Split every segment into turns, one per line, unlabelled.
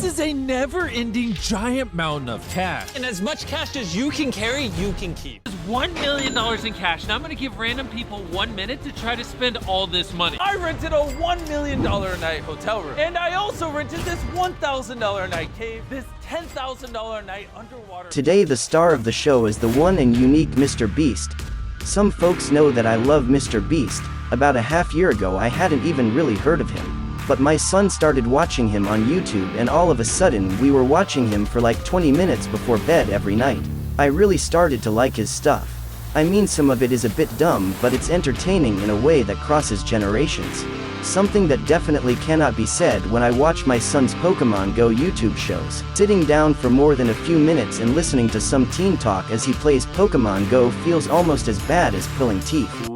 This is a never-ending giant mountain of cash.
And as much cash as you can carry, you can keep.
There's $1 million in cash. Now I'm gonna give random people 1 minute to try to spend all this money. I rented a $1 million a night hotel room. And I also rented this $1,000 a night cave, this $10,000 a night underwater.
Today the star of the show is the one and unique MrBeast. Some folks know that I love MrBeast. About a half year ago I hadn't even really heard of him. But my son started watching him on YouTube and all of a sudden we were watching him for like 20 minutes before bed every night. I really started to like his stuff. I mean, some of it is a bit dumb, but it's entertaining in a way that crosses generations. Something that definitely cannot be said when I watch my son's Pokemon Go YouTube shows. Sitting down for more than a few minutes and listening to some teen talk as he plays Pokemon Go feels almost as bad as pulling teeth.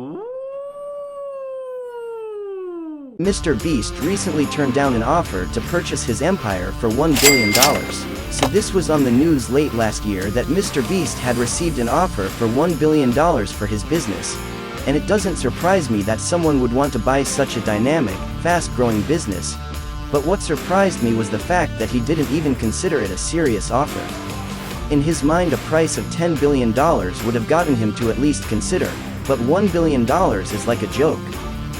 MrBeast recently turned down an offer to purchase his empire for $1 billion. So this was on the news late last year that MrBeast had received an offer for $1 billion for his business. And it doesn't surprise me that someone would want to buy such a dynamic, fast-growing business. But what surprised me was the fact that he didn't even consider it a serious offer. In his mind, a price of $10 billion would have gotten him to at least consider, but $1 billion is like a joke.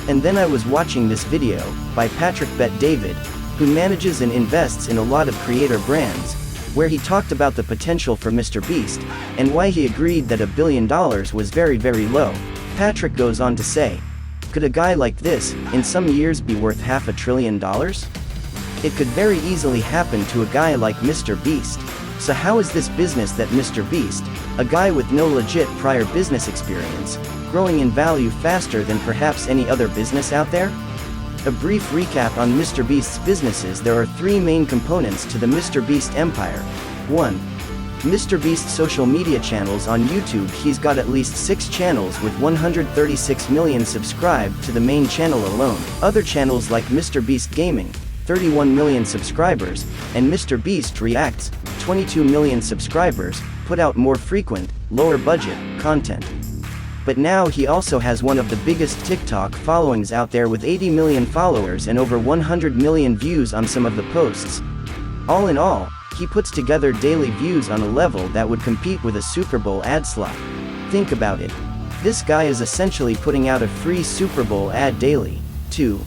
And then I was watching this video, by Patrick Bet-David, who manages and invests in a lot of creator brands, where he talked about the potential for MrBeast, and why he agreed that $1 billion was very, very low. Patrick goes on to say, could a guy like this, in some years be worth $500 billion? It could very easily happen to a guy like MrBeast. So how is this business that MrBeast, a guy with no legit prior business experience, growing in value faster than perhaps any other business out there? A brief recap on MrBeast's businesses. There are three main components to the MrBeast empire. 1. MrBeast's social media channels on YouTube. He's got at least 6 channels with 136 million subscribed to the main channel alone. Other channels like MrBeast Gaming, 31 million subscribers, and MrBeast Reacts, 22 million subscribers, put out more frequent, lower budget content. But now he also has one of the biggest TikTok followings out there with 80 million followers and over 100 million views on some of the posts. All in all, he puts together daily views on a level that would compete with a Super Bowl ad slot. Think about it. This guy is essentially putting out a free Super Bowl ad daily. 2.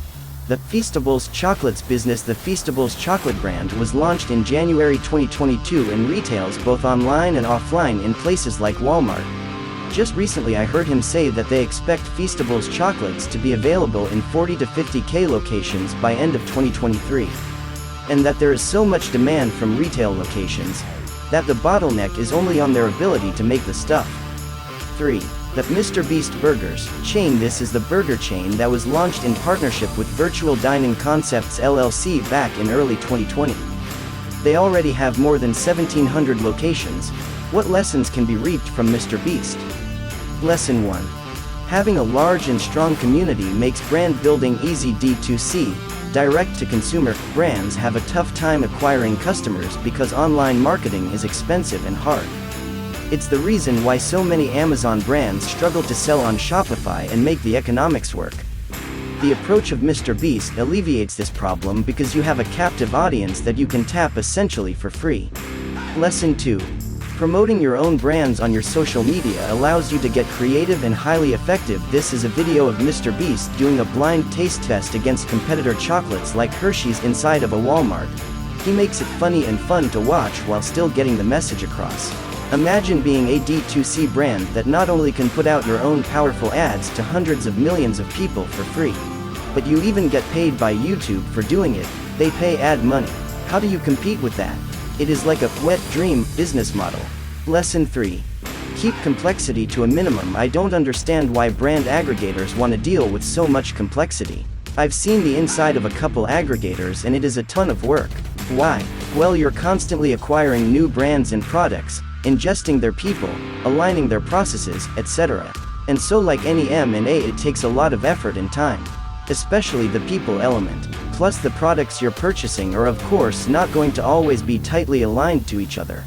The Feastables Chocolates business. The Feastables chocolate brand was launched in January 2022 and retails both online and offline in places like Walmart. Just recently I heard him say that they expect Feastables chocolates to be available in 40 to 50k locations by end of 2023. And that there is so much demand from retail locations, that the bottleneck is only on their ability to make the stuff. 3. The MrBeast Burgers chain. This is the burger chain that was launched in partnership with Virtual Dining Concepts LLC back in early 2020. They already have more than 1,700 locations. What lessons can be reaped from MrBeast? Lesson 1. Having a large and strong community makes brand building easy. D2C, direct-to-consumer, brands have a tough time acquiring customers because online marketing is expensive and hard. It's the reason why so many Amazon brands struggle to sell on Shopify and make the economics work. The approach of MrBeast alleviates this problem because you have a captive audience that you can tap essentially for free. Lesson 2. Promoting your own brands on your social media allows you to get creative and highly effective. This is a video of MrBeast doing a blind taste test against competitor chocolates like Hershey's inside of a Walmart. He makes it funny and fun to watch while still getting the message across. Imagine being a D2C brand that not only can put out your own powerful ads to hundreds of millions of people for free, but you even get paid by YouTube for doing it. They pay ad money. How do you compete with that? It is like a wet dream business model. Lesson 3. Keep complexity to a minimum. I don't understand why brand aggregators want to deal with so much complexity. I've seen the inside of a couple aggregators and it is a ton of work. Why? Well, you're constantly acquiring new brands and products, ingesting their people, aligning their processes, etc. And so like any M&A, it takes a lot of effort and time. Especially the people element. Plus the products you're purchasing are of course not going to always be tightly aligned to each other.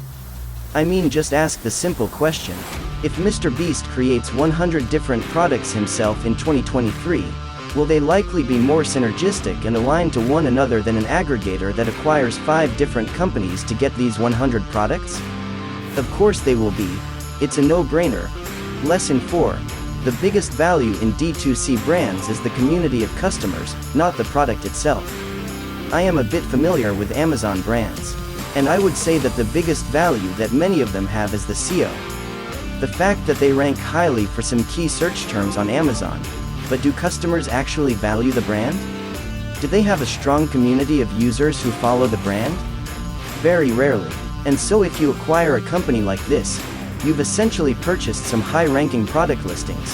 I mean, just ask the simple question. If MrBeast creates 100 different products himself in 2023, Will they likely be more synergistic and aligned to one another than an aggregator that acquires 5 different companies to get these 100 products? Of course they will be. It's a no-brainer. Lesson 4. The biggest value in D2C brands is the community of customers, not the product itself. I am a bit familiar with Amazon brands, and I would say that the biggest value that many of them have is the SEO. The fact that they rank highly for some key search terms on Amazon. But do customers actually value the brand? Do they have a strong community of users who follow the brand? Very rarely. And so if you acquire a company like this, you've essentially purchased some high-ranking product listings,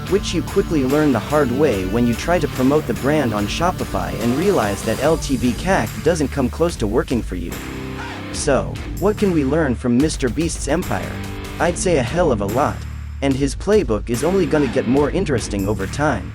which you quickly learn the hard way when you try to promote the brand on Shopify and realize that LTV/CAC doesn't come close to working for you. So, what can we learn from MrBeast's empire? I'd say a hell of a lot. And his playbook is only gonna get more interesting over time.